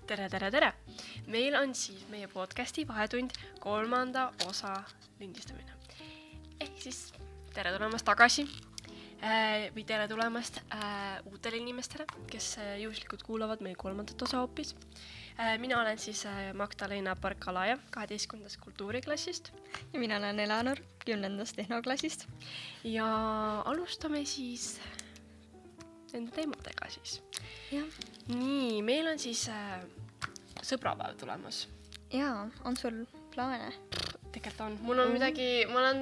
tere! Meil on siis meie podcasti Vahetund 3. osa lindistamine. Ehk siis tere tulemast tagasi või tere tulemast uutele inimestele, kes juhuslikult kuulavad meie 3. osa hoopis. Mina olen siis Magdalena Park-Alaja 12. kultuuriklassist. Ja mina olen Eleanor 10. tehnoklassist. Ja alustame siis enda teemadega siis. Ja. Nii, meil on siis sõbrapäev tulemas. Jaa, on sul plaane? Tegelikult on. Mul on ma olen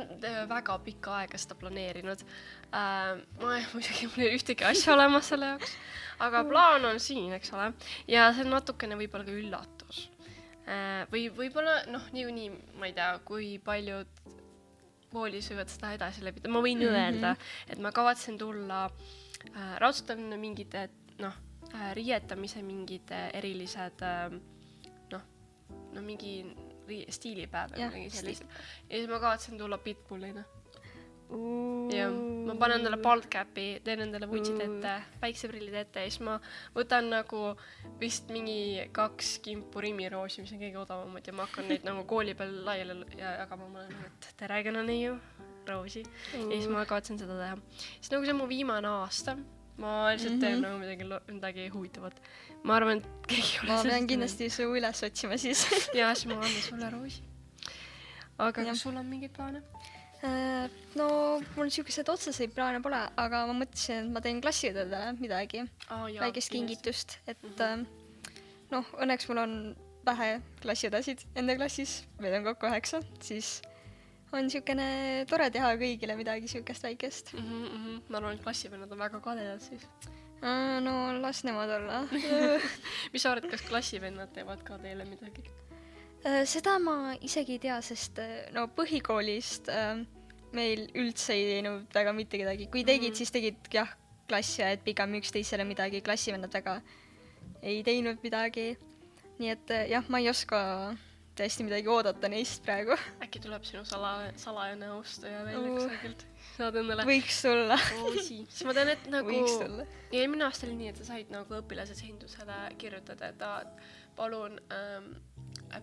väga pikka aega seda planeerinud. Mul ei ühtegi asja olemas selle jaoks. Aga plaan on siin, eks ole. Ja see on natukene võib-olla ka üllatus. Või võib-olla, niikuinii, ma ei tea, kui paljud koolis võivad seda edasi läbida. Ma võin öelda, et ma kavatsen tulla raudselt on mingid, riietamise mingid erilised, mingi stiilipäev või mingi sellist. Ja siis ma kavatsen tulla pitbullina. Ja ma panen endale baldcapi, teen endale vutsid ette, päikseprillid ette ja siis ma võtan nagu vist mingi 2 kimpu rimiroosi, mis on kõige odavamad ja ma hakkan neid nagu kooli peal laiali jagama. Ma olen, et tere, kell on neiu, roosi. Ja siis ma kavatsen seda teha. Siis nagu see on mu viimane aasta. Ma lihtsalt teen nagu midagi huvitavat. Ma arvan, et keegi ma pean kindlasti su üles otsima siis. Ja siis ma annan sulle roosi. Aga kas sul on mingid plaane? No, mul niisugused otseseid plaane pole, aga ma mõtlesin, et ma teen klassiõdedele midagi. Väikest kingitust. Et õnneks mul on vähe klassiõdesid enda klassis. Meil on kokku 9, siis on niisugune tore teha kõigile midagi niisugust väikest. Ma arvan, et klassivennad on väga kadedad siis. No, las nemad olla. Mis sa arvad, kas klassivennad teevad ka teile midagi? Seda ma isegi ei tea, sest põhikoolist meil üldse ei teinud väga mitte kedagi. Kui tegid, siis tegid klassi, et pigem üksteisele midagi. Klassivennad väga ei teinud midagi. Nii et ma ei oska tõesti midagi oodata neist praegu. Äkki tuleb sinu salajane austaja välja kusagilt? Saad endale võiks tulla. Siis ma tean, et nagu võiks tulla. Ja minu aasta oli nii, et sa said nagu õpilasesindusele kirjutada, et palun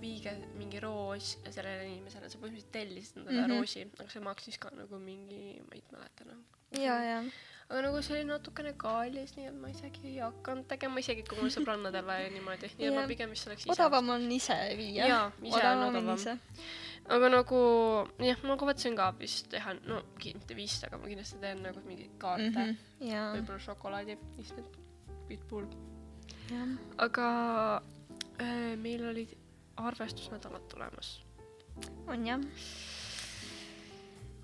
viige mingi roos sellele inimesele. Sa põhimõtteliselt tellisid endale roosi, aga see maksis ka nagu mingi, ma ei mäleta. Ja. Aga nagu see oli natukene kallis, nii et ma isegi ei hakanud tegema, isegi kui mul sõbrannadele niimoodi. Nii et ma pigem vist oleks ise. Odavam on ise viia. Jaa, ise on odavam. Aga nagu, ma kavatsen ka vist teha, mitte vist, aga ma kindlasti teen nagu mingi kaarte. Võib-olla šokolaadi, lihtsalt pitbull. Aga meil olid arvestusnädalad tulemas. On jah.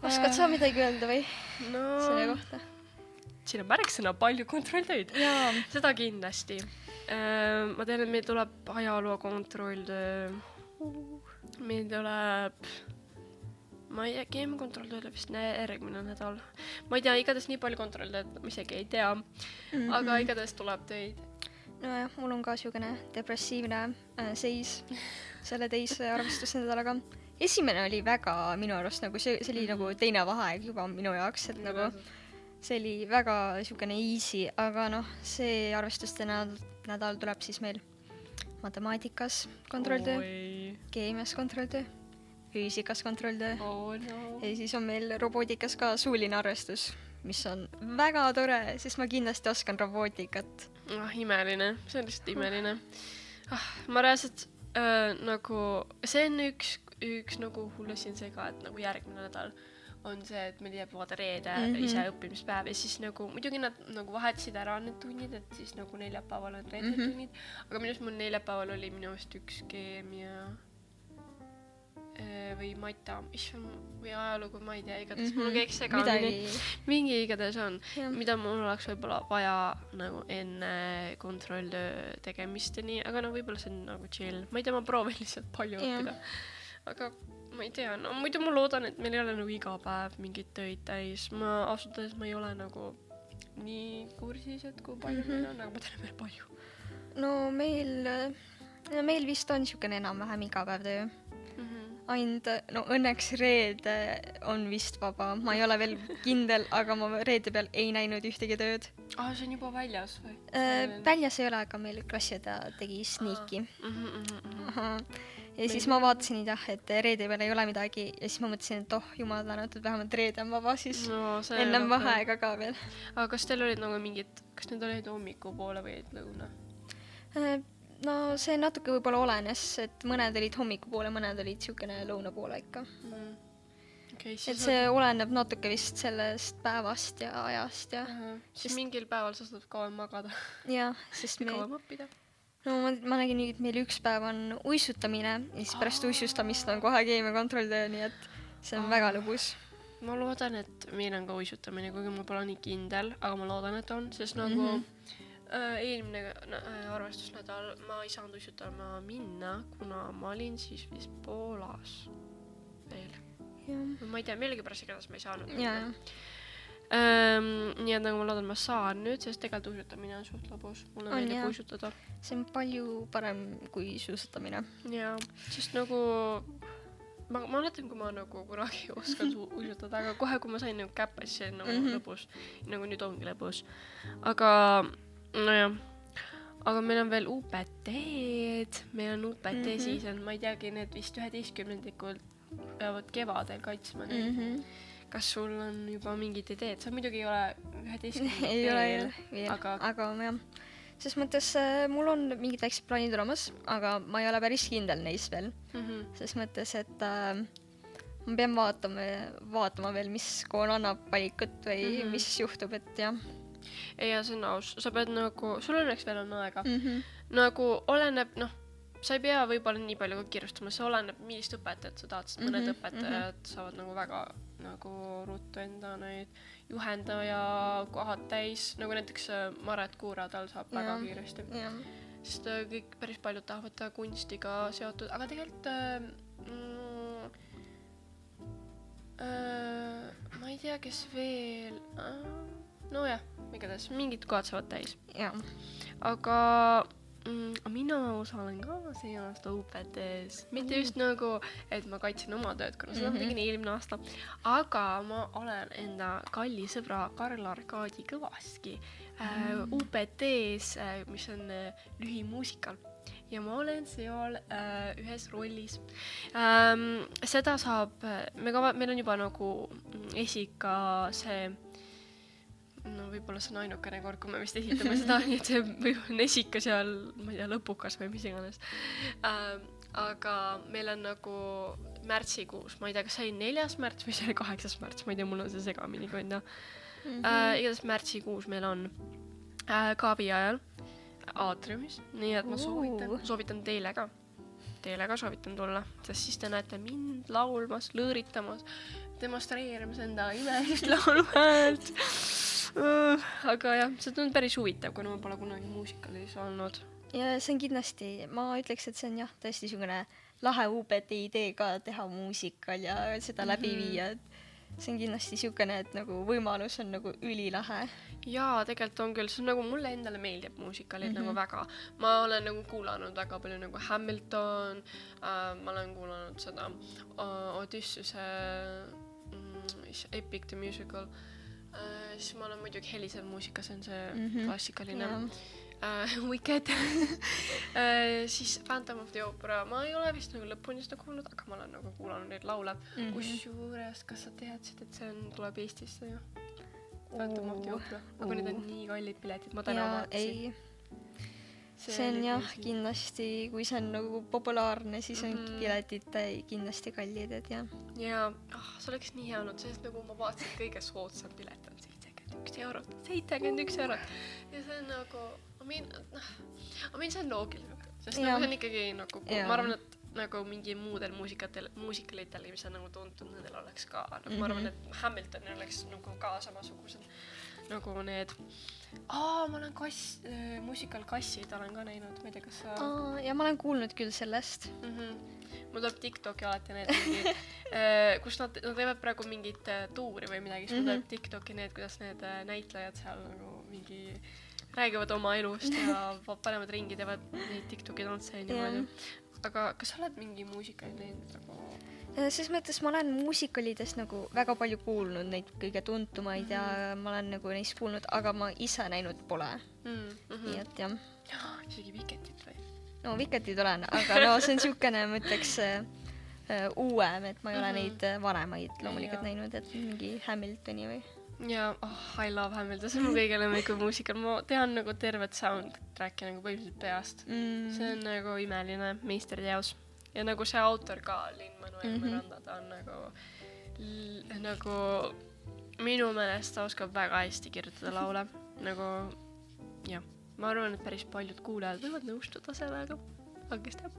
Oskad sa midagi öelda või selle kohta? Siin on märksõna palju kontrolltöid. Seda kindlasti. Ma tean, et meil tuleb ajaloo kontrolltöö. Meil tuleb, ma ei tea, keemiakontrolltöö tuleb vist järgmine nädal. Ma ei tea, igatahes nii palju kontrolltööd, ma isegi ei tea. Aga igatahes tuleb töid. Nojah, mul on ka niisugune depressiivne seis selle teise arvestusnädalaga. Esimene oli väga minu arust, nagu see oli nagu teine vaheaeg juba minu jaoks, et nagu see oli väga niisugune easy, aga see arvestuste nädal tuleb siis meil matemaatikas kontrolltöö, keemias kontrolltöö, füüsikas kontrolltöö ja siis on meil robootikas ka suuline arvestus, mis on väga tore, sest ma kindlasti oskan robootikat. Imeline, see on lihtsalt imeline. Ma reaalselt nagu, see on üks nagu hullusin see ka, et nagu järgmine nädal on see, et meil jääb vaada reede ise õppimispäev ja siis nagu, muidugi nad nagu vahetasid ära need tunnid, et siis nagu neljapäeval on reede tunnid, aga minust mul neljapäeval oli minu eest üks keemia või mata, või ajalugu, ma ei tea, igatahes mul on kõik segamini. Mingi igatahes on, mida mul oleks võib-olla vaja nagu enne kontrolltöö tegemisteni, aga võib-olla see on nagu chill. Ma ei tea, ma proovin lihtsalt palju õppida. Aga ma ei tea, muidu ma loodan, et meil ei ole nagu iga päev mingid töid täis. Ma ausutades ma ei ole nagu nii kursis, et kui palju meil on, aga ma tean veel palju. No meil vist on niisugune enam-vähem iga päev töö. Ainult, õnneks reede on vist vaba. Ma ei ole veel kindel, aga ma reede peal ei näinud ühtegi tööd. see on juba väljas või? Väljas ei ole, aga meil klassiõde tegi sneaki. Ja siis ma vaatasin, et reede peal ei ole midagi ja siis ma mõtlesin, et jumal tänatud, vähemalt reede on vaba siis ennem vaheaega ka veel. Aga kas teil olid nagu mingid, kas need olid hommikupoole või lõuna? No see natuke võib-olla olenes, et mõned olid hommikupoole, mõned olid siukene lõunapoole ikka. Okay, et see oleneb natuke vist sellest päevast ja ajast ja... Siis mingil päeval sa saad kauem magada. Jah, sest kauem õppida. No ma nägin nii, et meil üks päev on uisutamine ja siis pärast uisustamist on kohe keemiakontrolltöö, nii et see on väga lõbus. Ma loodan, et meil on ka uisutamine, kuigi ma pole nii kindel, aga ma loodan, et on, sest nagu eelmine arvestusnädal ma ei saanud uisutama minna, kuna ma olin siis vist Poolas veel. Ma ei tea, millegipärast igatahes ma ei saanud. Nii et nagu ma loodan, ma saan nüüd, sest tegelikult uisutamine on suht lõbus. Mulle meeldib uisutada. See on palju parem kui suusatamine. Jaa, sest nagu ma mäletan, kui ma nagu kunagi oskan uisutada, aga kohe, kui ma sain nagu käppe, siis see on nagu lõbus. Nagu nüüd ongi lõbus. Aga, nojah. Aga meil on veel UPT-d. Meil on UPT season. Ma ei teagi, need vist 11-ndikul peavad kevadel kaitsma neid. Kas sul on juba mingid ideed? Sa muidugi ei ole 11 ei ole veel, aga jah. Ses mõttes mul on mingid väiksed plaanid olemas, aga ma ei ole päris kindel neis veel. Ses mõttes, et ma pean vaatama veel, mis kool annab valikut või mis juhtub, et jah. Ja see on aus. Sa pead nagu, sul õnneks veel on aega. Nagu oleneb, sa ei pea võib-olla nii palju kirjustama, see oleneb, millist õpetajat sa tahad, sest mõned õpetajad saavad nagu väga nagu ruttu enda neid juhendaja kohad täis, nagu näiteks Maret Kuuradal saab väga kiiresti. Sest kõik päris paljud tahavad kunstiga seotud, aga tegelikult ma ei tea, kes veel nojah, igatahes mingid kohad saavad täis. Aga mina osalen ka see aasta UPT-s. Mitte just nagu, et ma kaitsen oma tööd, kuna seda tegin eelmine aasta. Aga ma olen enda kalli sõbra Karl Arkadi Kõvaski UPT-s, mis on lühimuusikal. Ja ma olen seal ühes rollis. Seda saab, meil on juba nagu esika see võib-olla see on ainukene kord, kui me vist esitame seda, nii et see võib on esika seal, ma ei tea, lõpukas või mis iganes. Aga meil on nagu märtsikuus, ma ei tea, kas see oli 4. märts või see oli 8. märts, ma ei tea, mul on see segamini konna. Igatahes märtsikuus meil on Kaabi ajal aatriumis, nii et ma soovitan teile ka soovitan tulla, sest siis te näete mind laulmas, lõõritamas, demonstreerimas enda imelist lauluhäält. Aga jah, see on päris huvitav, kuna ma pole kunagi muusikalis olnud. Ja see on kindlasti, ma ütleks, et see on jah, tõesti niisugune lahe UPT idee ka teha muusikal ja seda läbi viia. See on kindlasti niisugune, et nagu võimalus on nagu ülilahe. Jaa, tegelikult on küll, see on nagu mulle endale meeldib muusikalid nagu väga. Ma olen nagu kuulanud väga palju nagu Hamilton, ma olen kuulanud seda Odyssuse Epic the Musical. Siis ma olen muidugi helisev muusika, see on see klassikaline Wicked. Siis Phantom of the Opera, ma ei ole vist nagu lõpuni seda kuulnud, aga ma olen nagu kuulanud neid laule. Kusjuures, kas sa teadsid, et see tuleb Eestisse ju? Phantom of the Opera, aga need on nii kallid piletid, ma täna vaatasin. See on jah, kindlasti, kui see on nagu populaarne, siis on piletid kindlasti kallid, et jah. Ja, see oleks nii hea olnud, sest nagu ma vaatasin kõige soodsam pilet on 71 eurot. 71 eurot. Ja see on nagu, see on loogiline, sest nagu see on ikkagi nagu, ma arvan, et nagu mingi muudel muusikalitel, mis on nagu tuntud, nendel oleks ka, ma arvan, et Hamiltonil oleks nagu ka samasugused nagu need. Ma olen muusikal Kassid olen ka näinud, ma ei tea, kas sa... Ja ma olen kuulnud küll sellest. Mul tuleb TikToki alati need mingi, kus nad teevad praegu mingit tuuri või midagi, siis mul tuleb TikToki need, kuidas need näitlejad seal nagu mingi räägivad oma elust ja panevad ringi, teevad neid TikToki tantse ja niimoodi. Aga kas sa oled mingi muusikali näinud nagu? Ses mõttes ma olen muusikalidest nagu väga palju kuulnud neid kõige tuntumaid ja ma olen nagu neist kuulnud, aga ma ise näinud pole. Nii et jah. Isegi Wicketit või? No Wicketit olen, aga no see on siukene, ma ütleks uuem, et ma ei ole neid vanemaid loomulikult näinud, et mingi Hamiltoni või. Ja, I love Hamilton, see on mu kõige lemmikum muusikal. Ma tean nagu tervet soundtracki nagu põhimõtteliselt peast. See on nagu imeline meisterteos. Ja nagu see autor ka, Lin-Manuel Miranda, ta on nagu minu meelest ta oskab väga hästi kirjutada laule. Nagu, jah, ma arvan, et päris paljud kuulajad võivad nõustuda sellega. Aga kes teab?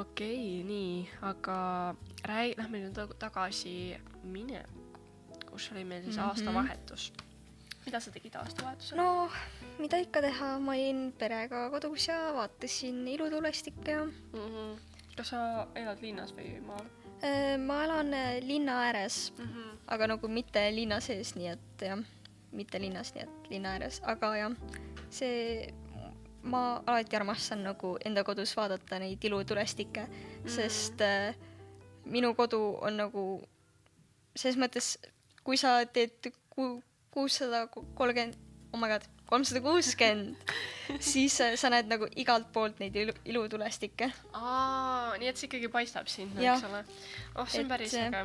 Okei, nii, aga lähme nüüd tagasi minevikku, kus oli meil siis aastavahetus. Mida sa tegid aastavahetusel? No, mida ikka teha, ma olin perega kodus ja vaatasin ilutulestikke ja... Kas sa elad linnas või maal? Ma elan linna ääres, aga nagu mitte linna sees, nii et jah, mitte linnas, nii et linna ääres, aga jah, see, ma alati armastan nagu enda kodus vaadata neid ilutulestikke, sest minu kodu on nagu, selles mõttes, kui sa teed 360, siis sa näed nagu igalt poolt neid ilutulestikke. Nii et see ikkagi paistab sinna, eks ole? See on päris äge.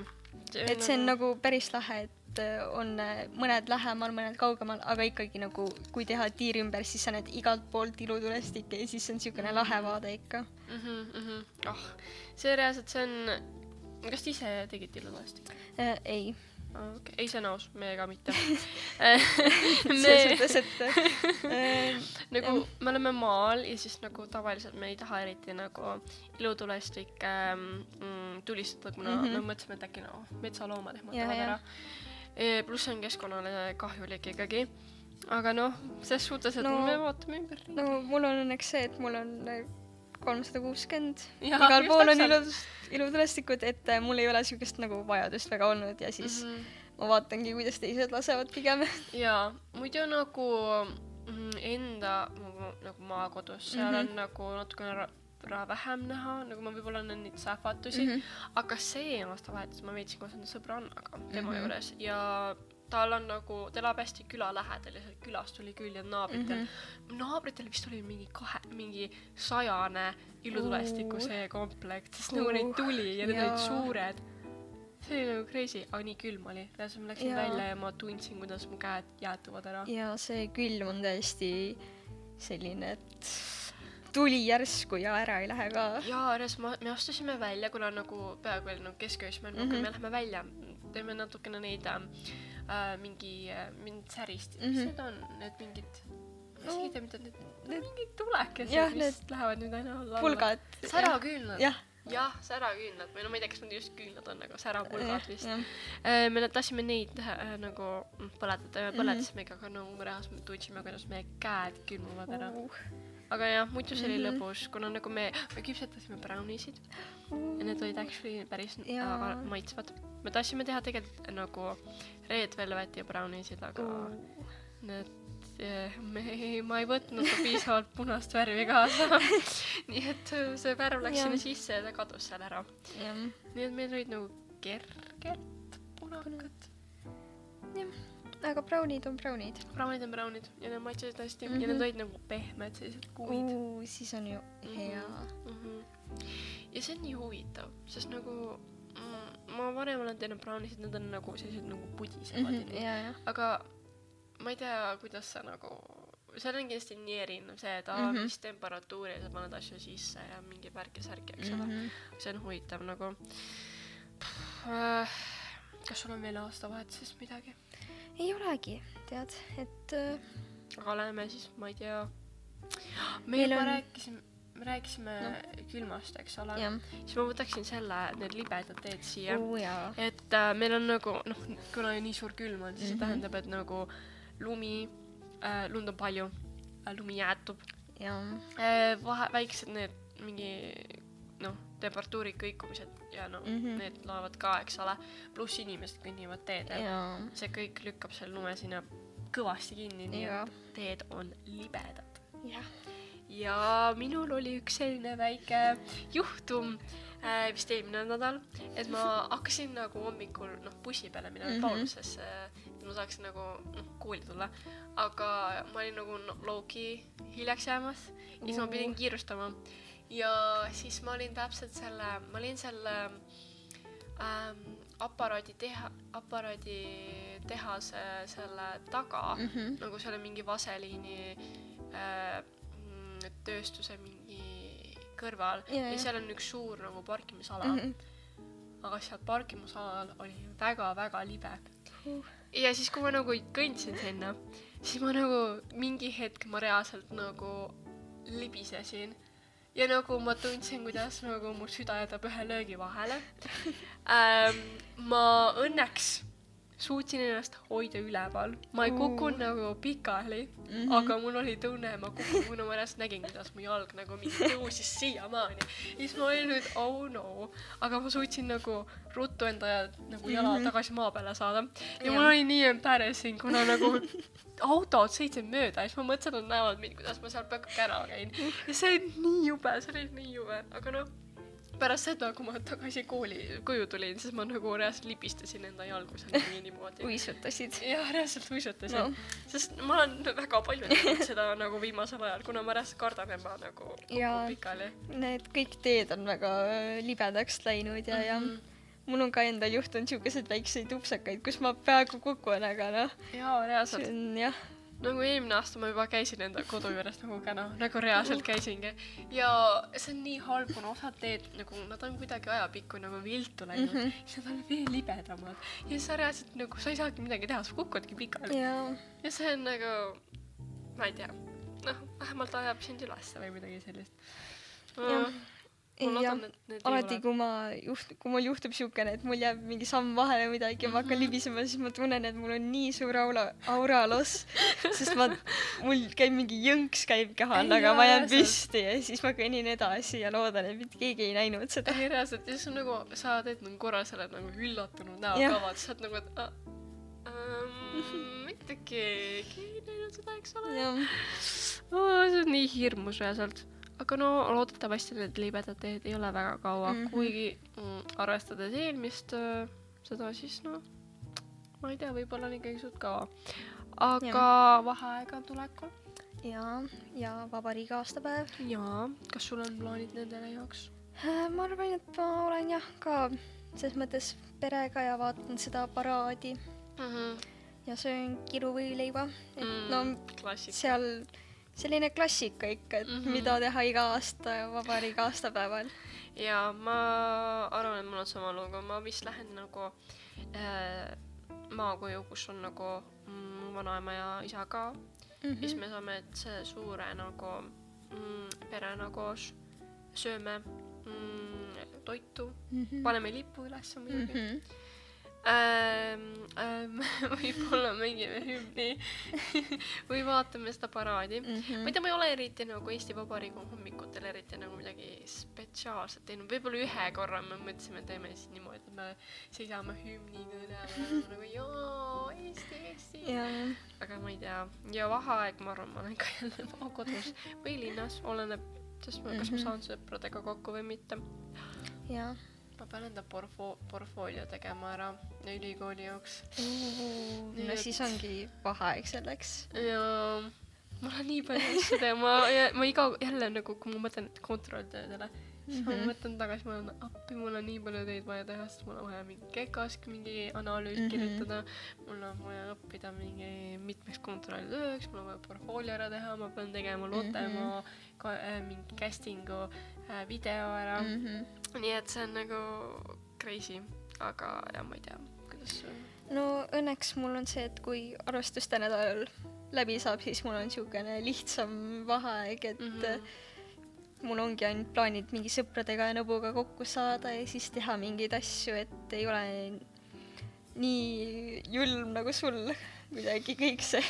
Et see on nagu päris lahe, et on mõned lähemal, mõned kaugemal, aga ikkagi nagu, kui teha tiir ümber, siis sa näed igalt poolt ilutulestikke ja siis on siukene lahe vaade ikka. See reaalselt, see on... Kas te ise tegite ilutulestikke? Ei. Okay. Ei, see on aus, meiega mitte. Nagu me oleme maal ja siis nagu tavaliselt me ei taha eriti nagu ilutulestikke tulistada, kuna me mõtlesime, et äkki metsaloomad ehmatavad ära. Pluss on keskkonnale kahjulik ikkagi. Aga ses suhtes, et me vaatame ümber. No mul on õnneks see, et mul on 360. Igal pool on ilutulestikud, et mul ei ole siukest nagu vajadust väga olnud ja siis ma vaatangi, kuidas teised lasevad pigem. Jaa, muidu nagu enda nagu maakodus, seal on nagu natukene vähem näha, nagu ma võib-olla näen neid sähvatusi, aga see aastavahetus ma veetsin koos enda sõbrannaga tema juures ja tal on nagu, ta elab hästi küla lähedal ja sealt külast tuli küll ja naabritel vist oli mingi 100 ilutulestiku see komplekt, sest nagu neid tuli ja need olid suured. See oli nagu crazy, aga nii külm oli. Ma läksin välja ja ma tundsin, kuidas mu käed jäätuvad ära. Ja see külm on tõesti selline, et tuli järsku ja ära ei lähe ka. Jaa, me astusime välja, kuna nagu peaaegu oli kesköös, me läheme välja, teeme natukene neid mingid särist. Mis need on? Need mingid... Ma ei tea, mida need mingid tulekesed, mis lähevad nüüd aina alla. Pulgad. Säraküünlad. Jah, säraküünlad. Või ma ei tea, kas nad just küünlad on, aga särapulgad vist. Me tahtsime neid nagu põletada ja põletasime, aga reaalselt me tundsime, kuidas meie käed külmuvad ära. Aga jah, muidu see oli lõbus, kuna nagu me küpsetasime brownisid ja need olid actually päris maitsvad. Me tahtsime teha tegelikult nagu red velveti ja brownisid, aga ma ei võtnud piisavalt punast värvi kaasa. Nii et see värv läks sinna sisse ja ta kadus seal ära. Nii et meil olid nagu kergelt punakad. Aga brownid on brownid. Brownid on brownid ja need maitsesid hästi ja need olid nagu pehmed, sellised kuid. Siis on ju hea. Ja see on nii huvitav, sest nagu ma varem olen teinud brownisid, need on nagu sellised nagu pudisevad. Aga ma ei tea, kuidas sa nagu... Seal on kindlasti nii erinev see, et mis temperatuuri sa paned asju sisse ja mingi värk ja särk, eks ole. See on huvitav nagu... Kas sul on veel aastavahetusest midagi? Ei olegi, tead, et... Aga oleme siis, ma ei tea... Me rääkisime külmast, eks ole. Siis ma võtaksin need libedad teed siia. Et meil on nagu, kuna nii suur külm on, siis see tähendab, et nagu lund on palju, lumi jäätub. Väiksed need mingi... temperatuuri kõikumised ja need laevad ka, eks ole, pluss inimesed kõnnivad teedel. See kõik lükkab selle lume sinna kõvasti kinni, nii et teed on libedad. ja minul oli üks selline väike juhtum vist eelmine nädal, et ma hakkasin nagu hommikul bussi peale minema Paulusesse, et ma saaksin nagu kooli tulla, aga ma olin nagu low-key hiljaks jäämas ja siis ma pidin kiirustama ja siis ma olin täpselt selle aparaaditehase selle taga, nagu selle mingi vaseliini tööstuse mingi kõrval ja seal on üks suur nagu parkimisala. Aga seal parkimisalal oli väga-väga libe. Ja siis, kui ma nagu kõndsin sinna, siis ma nagu mingi hetk ma reaalselt nagu libisesin ja nagu ma tundsin, kuidas nagu mu süda jätab ühe löögi vahele. Ma õnneks suutsin ennast hoida üleval. Ma ei kukkunud nagu pikali, aga mul oli tunne, ma kukun, kuna ma ennast nägin, kuidas mu jalg nagu mingi tõusis siiamaani. Ja siis ma olin nüüd, oh no, aga ma suutsin nagu ruttu enda nagu jala tagasi maa peale saada. Ja mul oli nii embarrassing, kuna nagu autod sõitsid mööda ja siis ma mõtlesin, et nad näevad mind, kuidas ma seal peaaegu kära käin. Ja see oli nii jube, aga pärast seda, kui ma tagasi koju tulin, siis ma nagu reaalselt lipistasin enda jalgu seal niimoodi. Uisutasid. Jah, reaalselt uisutasin. Sest ma olen väga palju teinud seda nagu viimasel ajal, kuna ma reaalselt kardan ema nagu pikali. Need kõik teed on väga libedaks läinud ja mul on ka endal juhtunud siukesed väikseid upsakaid, kus ma peaaegu kukun, aga Jaa, reaalselt. See on jah. Nagu eelmine aasta ma juba käisin enda kodu juures nagu reaalselt käisingi. Ja see on nii halb, kuna osad teed, nagu nad on kuidagi ajapikku nagu viltu läinud. Siis nad on veel libedamad. Ja sa reaalselt nagu, sa ei saagi midagi teha, sa kukudki pikali. Ja see on nagu, ma ei tea, vähemalt ajab sind ülesse või midagi sellist. Alati, kui mul juhtub siukene, et mul jääb mingi samm vahele midagi ja ma hakkan libisema, siis ma tunnen, et mul on nii suur auraloss, sest mul käib mingi jõnks käib kehal, aga ma jään püsti ja siis ma kõnnin edasi ja loodan, et mitte keegi ei näinud seda. Ei, reaalselt, ja siis on nagu, sa teed nagu korra selle nagu üllatunud näokavad, sa oled nagu, et mitte keegi ei näinud seda, eks ole. See on nii hirmus reaalselt. Aga loodetavasti need libedad teed ei ole väga kaua, kuigi arvestades eelmist seda siis ma ei tea, võib-olla on ikkagi suht kaua. Aga vaheaega on tulekul. Ja vabariigi aastapäev. Jaa, kas sul on plaanid nendele jaoks? Ma arvan, et ma olen ka selles mõttes perega ja vaatan seda paraadi. Ja söön kiruvõileiva. Klassika. Seal selline klassika ikka, et mida teha iga aasta vabariigi aastapäeval. Ja ma arvan, et mul on sama lugu. Ma vist lähen nagu maakoju, kus on nagu vanaema ja isa ka. Siis me saame see suure nagu perena koos sööme toitu, paneme lipu üles muidugi. Võib-olla mängime hümni või vaatame seda paraadi. Ma ei tea, ma ei ole eriti nagu Eesti Vabariigi hommikutel eriti nagu midagi spetsiaalset teinud. Võib-olla ühe korra me mõtlesime, et teeme siis niimoodi, et me seisame hümni kõne nagu jaa, Eesti. Aga ma ei tea. Ja vaheaeg, ma arvan, ma olen ka jälle kodus või linnas, oleneb, sest kas ma saan sõpradega kokku või mitte. Jaa. Ma pean enda portfoolio tegema ära ülikooli jaoks. No siis ongi vaheaeg selleks. Ja mul on nii palju asju teha. Ma jälle nagu, kui ma mõtlen kontrolltöödele, siis ma mõtlen tagasi, mul on nii palju teid vaja teha, sest mul on vaja mingi kekask, mingi analüüs kirjutada, mul on vaja õppida mingi mitmeks kontrolltööks, mul on vaja portfoolio ära teha, ma pean tegema Lotema mingi castingu video ära. Nii et see on nagu crazy, aga ma ei tea, kuidas see on. No õnneks mul on see, et kui arvestuste nädal läbi saab, siis mul on siukene lihtsam vaheaeg, et mul ongi ainult plaanid mingi sõpradega ja nõbuga kokku saada ja siis teha mingeid asju, et ei ole nii julm nagu sul midagi kõik see.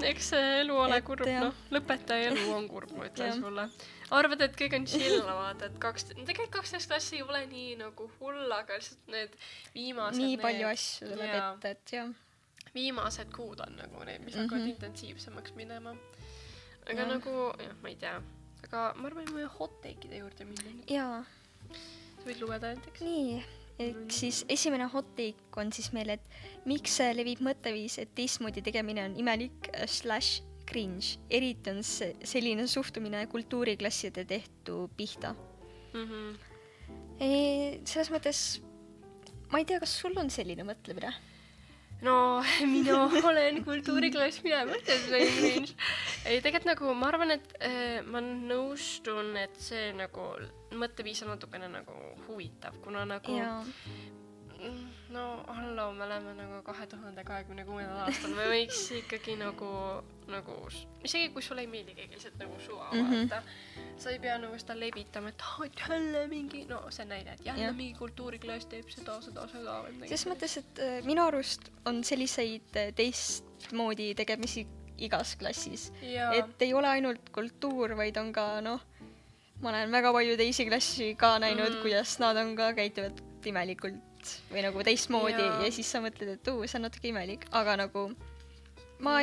Eks see elu ole kurb, lõpetaja elu on kurb, ma ütlen sulle. Arvad, et kõik on chillavad, et tegelikult 12 klassi ei ole nii nagu hull, aga lihtsalt need viimased nii palju asju tuleb ette, et jah. Viimased kuud on nagu need, mis hakkavad intensiivsemaks minema. aga nagu, jah, ma ei tea. Aga ma arvan, et me hot take'ide juurde minna. jaa. Sa võid lugeda näiteks. Nii, et siis esimene hot take on siis meil, et miks levib mõtteviis, et teistmoodi tegemine on imelik / cringe. Eriti on selline suhtumine kultuuriklasside tehtu pihta. Selles mõttes, ma ei tea, kas sul on selline mõtlemine? No, mina olen kultuuriklass, mina mõtlen seda cringe. Ei, tegelikult nagu ma arvan, et ma nõustun, et see nagu mõtteviis on natukene nagu huvitav, kuna nagu no hallo, me oleme nagu 2026. aastal, me võiks ikkagi nagu isegi kui sulle ei meeldi keegi lihtsalt nagu suva vaata, sa ei pea nagu seda levitama, et jälle mingi, no see näide, et jälle mingi kultuuriklass teeb seda või midagi. Selles mõttes, et minu arust on selliseid teistmoodi tegemisi igas klassis, et ei ole ainult kultuur, vaid on ka ma olen väga palju teisi klassi ka näinud, kuidas nad on ka käituvad imelikult või nagu teistmoodi ja siis sa mõtled, et see on natuke imelik, aga nagu ma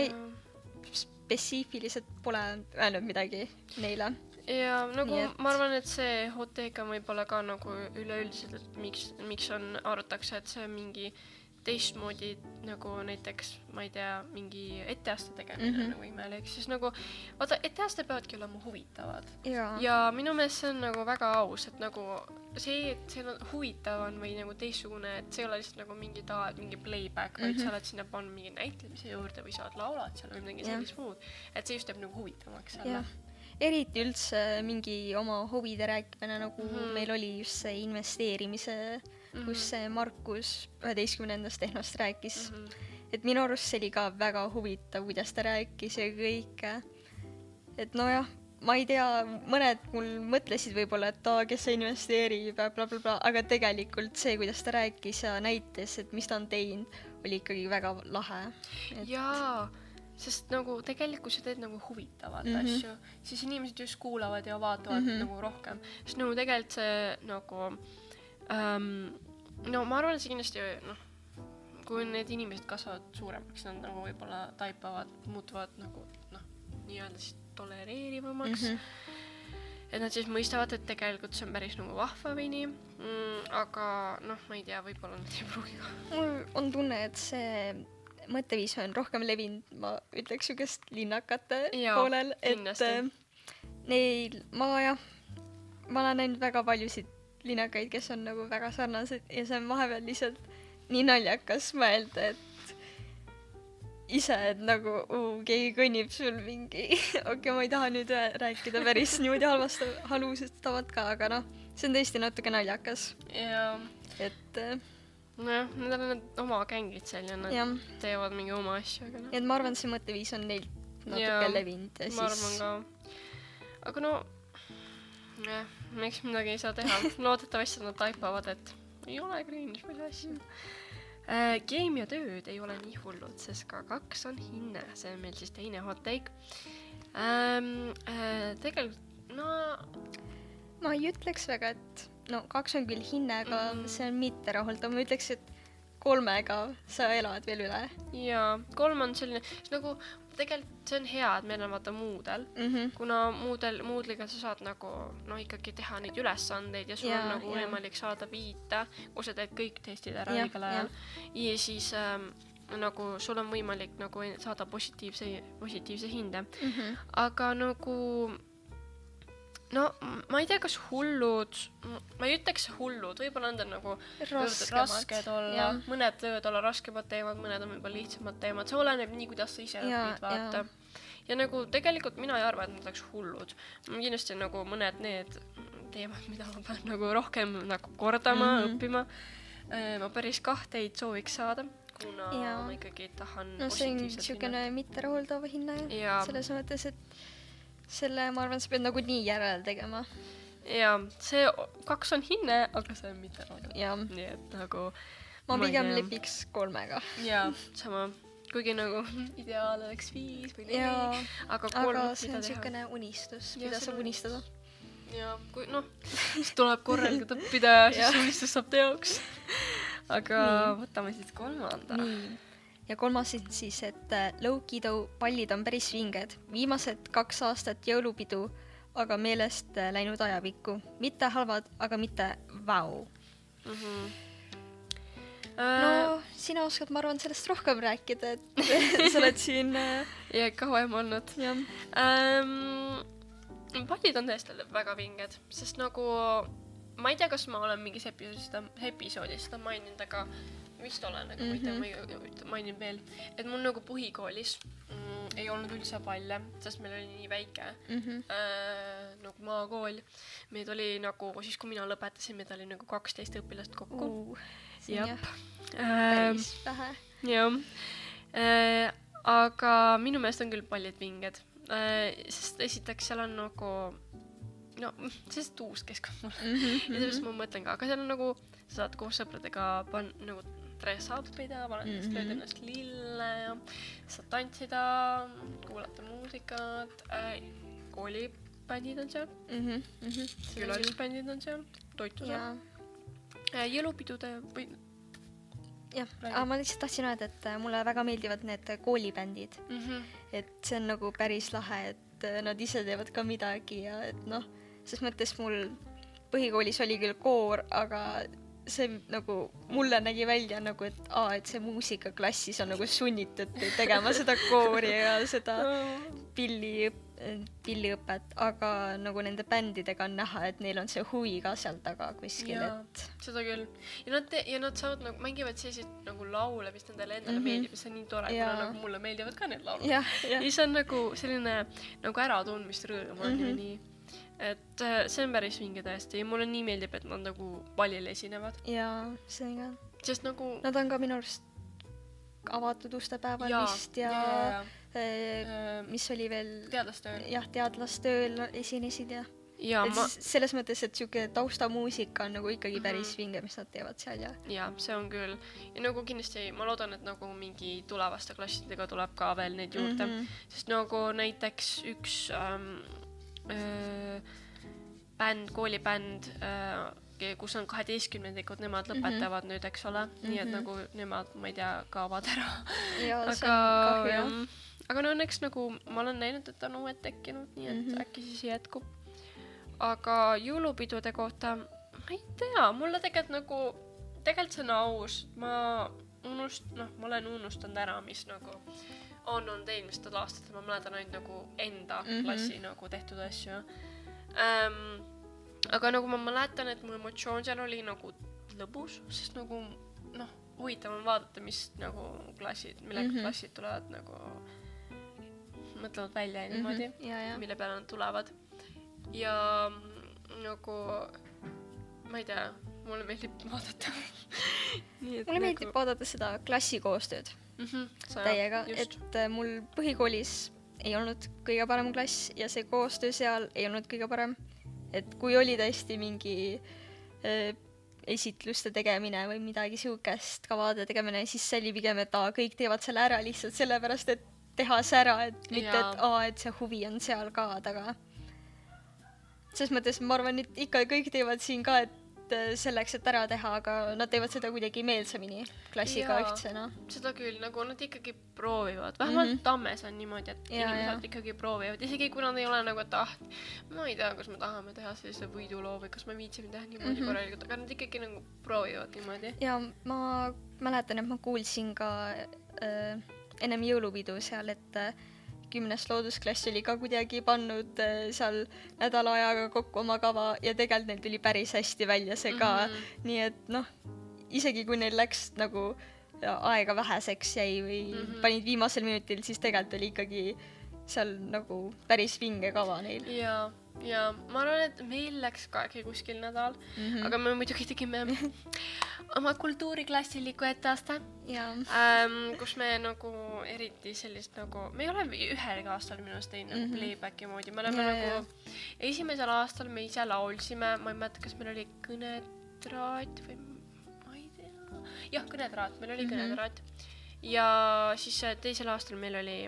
spetsiifiliselt pole öelnud midagi neile. Ja nagu ma arvan, et see hot take on võib-olla ka nagu üleüldiselt, et miks on arvatakse, et see on mingi teistmoodi nagu näiteks, ma ei tea, mingi etteaste tegemine nagu imelik, siis nagu vaata, etteaste peavadki olema huvitavad. Ja minu meelest see on nagu väga aus, et nagu see, et see on huvitav on või nagu teistsugune, et see ei ole lihtsalt nagu mingi playback, vaid sa oled sinna pannud mingi näitlemise juurde või sa oled laulad seal või midagi sellist muud, et see just teeb nagu huvitavaks selle. Eriti üldse mingi oma huvide rääkimine, nagu meil oli just see investeerimise, kus see Markus 11. tehnost rääkis. Et minu arust see oli ka väga huvitav, kuidas ta rääkis ja kõike. Et nojah, ma ei tea, mõned mul mõtlesid võib-olla, et kes see investeerib, blablabla, aga tegelikult see, kuidas ta rääkis ja näitas, et mis ta on teinud, oli ikkagi väga lahe. Jaa, sest nagu tegelikult sa teed nagu huvitavad asju, siis inimesed just kuulavad ja vaatavad nagu rohkem. Sest nagu tegelikult see nagu no ma arvan, et see kindlasti kui need inimesed kasvavad suuremaks, nad nagu võib-olla taipavad, muutuvad nagu nii-öelda siis tolereerivamaks, et nad siis mõistavad, et tegelikult see on päris nagu vahva või nii, aga ma ei tea, võib-olla nad ei pruugi ka. Mul on tunne, et see mõtteviis on rohkem levinud, ma ütleks sugust linnakate poolel, et neil, ma olen näinud väga paljusid linnakaid, kes on nagu väga sarnased ja see on vahepeal lihtsalt nii naljakas mõelda, et ise, et nagu keegi kõnnib sul mingi ma ei taha nüüd rääkida päris niimoodi halustavat ka, aga see on tõesti natuke naljakas. Et nojah, need on need oma gängid seal ja nad teevad mingi oma asju, aga et ma arvan, see mõtteviis on neil natuke levinud ja ma arvan ka. Aga miks midagi ei saa teha? Loodetavasti nad taipavad, et ei ole cringe või asju. Keemiatööd ei ole nii hullud, sest ka 2 on hinne. See on meil siis teine hot take. Tegelikult, ma ei ütleks väga, et 2 on küll hinne, aga see on mitte rahuldav. Ma ütleks, et 3-ga sa elad veel üle. Jaa, 3 on selline, nagu tegelikult see on hea, et meil on vaata muudel, kuna muudliga sa saad nagu ikkagi teha neid ülesandeid ja sul on nagu võimalik saada 5, kui sa teed kõik testid ära igal ajal. Ja siis nagu sul on võimalik nagu saada positiivse hinde. Aga nagu ma ei tea, kas hullud, ma ei ütleks hullud, võib-olla need on nagu rasked olla, mõned võivad olla raskemad teemad, mõned on võib-olla lihtsamad teemad, see oleneb nii, kuidas sa ise õpid, vaata. Ja nagu tegelikult mina ei arva, et nad oleks hullud. Kindlasti nagu mõned need teemad, mida ma pean nagu rohkem nagu kordama, õppima. Ma päris 2 ei sooviks saada, kuna ma ikkagi tahan see on niisugune mitte rahuldav hinne, selles mõttes, et selle, ma arvan, sa pead nagu nii järele tegema. Jaa, see 2 on hinne, aga see on mitte rahuldav. Nii et nagu ma pigem lepiks 3-ga. Jaa, sama. Kuigi nagu ideaal oleks 5 või 4, aga 3 aga see on niisugune unistus, mida saab unistada. Jaa, kui siis tuleb korralikult õppida ja siis unistus saab teoks. Aga võtame siis 3. Nii. ja kolmas on siis, et Low-Kido pallid on päris vinged. Viimased 2 aastat jõulupidu, aga meelest läinud ajapikku. Mitte halvad, aga mitte vau. No, sina oskad, ma arvan, sellest rohkem rääkida, et sa oled siin... Ja ikka kauem olnud. Jah. Pallid on tõesti väga vinged, sest nagu ma ei tea, kas ma olen mingis episoodis seda maininud, aga vist olen, aga ma mainin veel, et mul nagu põhikoolis ei olnud üldse palle, sest meil oli nii väike nagu maakool. Meid oli nagu, siis kui mina lõpetasin, meid oli nagu 12 õpilast kokku. Jep. Päris vähe. Jah. Aga minu meelest on küll pallid vinged. Sest esiteks seal on nagu sest uus keskkond mulle. Ja sellest ma mõtlen ka, aga seal on nagu sa saad koos sõpradega nagu dress-up pida, lööd ennast lille ja saad tantsida, kuulata muusikat, koolibändid on seal, külalisbändid on seal, toitu saab, jõulupidude või jah, aga ma lihtsalt tahtsin öelda, et mulle väga meeldivad need koolibändid, et see on nagu päris lahe, et nad ise teevad ka midagi ja et noh, ses mõttes mul põhikoolis oli küll koor, aga see nagu mulle nägi välja nagu, et see muusikaklassis on nagu sunnitud tegema seda koori ja seda pilliõpet, aga nagu nende bändidega on näha, et neil on see huvi ka seal taga kuskil, et... Seda küll. Ja nad saavad nagu, mängivad selliseid nagu laule, mis nendele endale meeldib, see on nii tore, kuna nagu mulle meeldivad ka need laulud. Ja see on nagu selline nagu äratundmist rõõm on nii. Et see on päris vinge tõesti ja mulle nii meeldib, et nad nagu pallil esinevad. Jaa, see on ka. Sest nagu... Nad on ka minu arust avatud ustepäeval vist ja mis oli veel... Teadlastööl. Jah, teadlastööl esinesid ja... Selles mõttes, et siuke taustamuusika on nagu ikkagi päris vinge, mis nad teevad seal ja... Jaa, see on küll. Ja nagu kindlasti ma loodan, et nagu mingi tulevaste klassidega tuleb ka veel neid juurde. Sest nagu näiteks üks... koolibänd, kus on 12-ndikud, nemad lõpetavad nüüd, eks ole, nii et nagu nemad, ma ei tea, kaovad ära. Aga no õnneks nagu ma olen näinud, et on uued tekkinud, nii et äkki siis jätkub. Aga jõulupidude kohta, ma ei tea, mulle tegelikult see on aus, ma olen unustanud ära, mis nagu on olnud eelmistel aastatel, ma mäletan ainult nagu enda klassi nagu tehtud asju. Aga nagu ma mäletan, et mu emotsioon seal oli nagu lõbus, sest nagu huvitav on vaadata, mis nagu millega klassid tulevad nagu mõtlevad välja niimoodi, mille peale nad tulevad. Ja nagu ma ei tea, mulle meeldib vaadata. Mulle meeldib vaadata seda klassi koostööd. Täiega, et mul põhikoolis ei olnud kõige parem klass ja see koostöö seal ei olnud kõige parem. Et kui oli tõesti mingi esitluste tegemine või midagi siukest kavade tegemine, siis see oli pigem, et kõik teevad selle ära lihtsalt sellepärast, et teha see ära, et mitte, et see huvi on seal ka taga. Selles mõttes ma arvan, et ikka kõik teevad siin ka, et selleks, et ära teha, aga nad teevad seda kuidagi meelsamini klassiga ühtsena. Seda küll, nagu nad ikkagi proovivad. Vähemalt Tammes on niimoodi, et inimesed ikkagi proovivad. Isegi kui nad ei ole nagu, et ma ei tea, kas me tahame teha sellise võiduloo või kas me viitsime teha niimoodi korralikult, aga nad ikkagi nagu proovivad niimoodi. Ja ma mäletan, et ma kuulsin ka ennem jõulupidu seal, et 10. loodusklass oli ka kuidagi pannud seal nädala ajaga kokku oma kava ja tegelikult neil tuli päris hästi välja see ka. Nii et isegi kui neil läks nagu aega väheseks jäi või panid viimasel minutil, siis tegelikult oli ikkagi seal nagu päris vinge kava neil. Ja ma arvan, et meil läks ka kuskil nädal, aga me muidugi tegime oma kultuuriklassilliku etteaste, kus me nagu eriti sellist nagu, me ei ole ühelgi aastal minu arust teinud nagu playbacki moodi, me oleme nagu esimesel aastal me ise laulsime, ma ei mäleta, kas meil oli kõnetraat või ma ei tea, kõnetraat, meil oli kõnetraat ja siis teisel aastal meil oli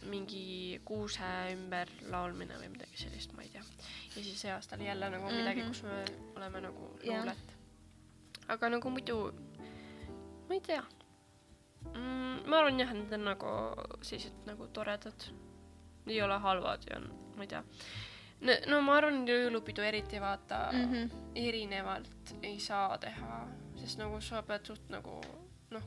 mingi kuuse ümber laulmine või midagi sellist, ma ei tea. Ja siis see aastal jälle nagu midagi, kus me oleme nagu luulet. Aga nagu muidu, ma ei tea. Ma arvan jah, need on nagu sellised nagu toredad. Ei ole halvad ja ma ei tea. No ma arvan, jõulupidu eriti vaata erinevalt ei saa teha, sest nagu sa pead suht nagu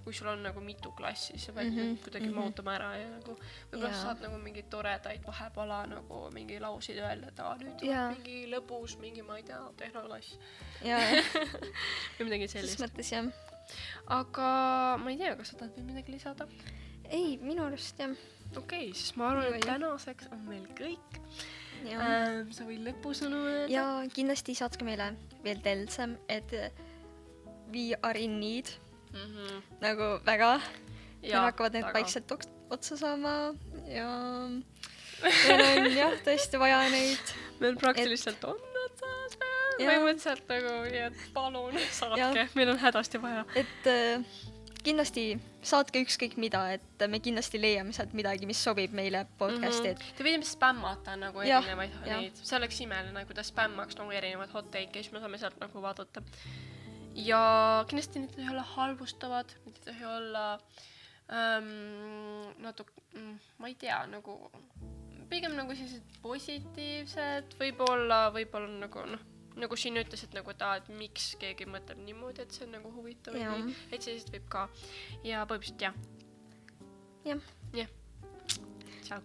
kui sul on nagu mitu klassi, sa pead kuidagi mautama ära ja nagu võib-olla sa saad nagu mingeid toredaid vahepala nagu mingi lausid öelda, et nüüd on mingi lõbus, mingi ma ei tea, tehnoklass. Või midagi sellist. Selles mõttes jah. Aga ma ei tea, kas sa tahad veel midagi lisada? Ei, minu arust jah. Okei, siis ma arvan, et tänaseks on meil kõik. Sa võid lõpusõnu öelda? Ja kindlasti saatke meile veel telsem, et we are in need. Nagu väga. Meil hakkavad need vaikselt otsa saama ja meil on jah tõesti vaja neid. Meil praktiliselt on otsas. Põhimõtteliselt nagu, et palun saatke, meil on hädasti vaja. Et kindlasti saatke ükskõik mida, et me kindlasti leiame sealt midagi, mis sobib meile podcasti. Te võime spämmata nagu erinevaid neid. See oleks imeline, kui ta spämmaks nagu erinevaid hot take'e, siis me saame sealt nagu vaadata. Ja kindlasti need ei tohi olla halvustavad, need ei tohi olla ma ei tea, nagu pigem nagu sellised positiivsed, võib-olla nagu siin ütles, et nagu et miks keegi mõtleb niimoodi, et see on nagu huvitav, et sellised võib ka ja põhimõtteliselt jah. Tšau.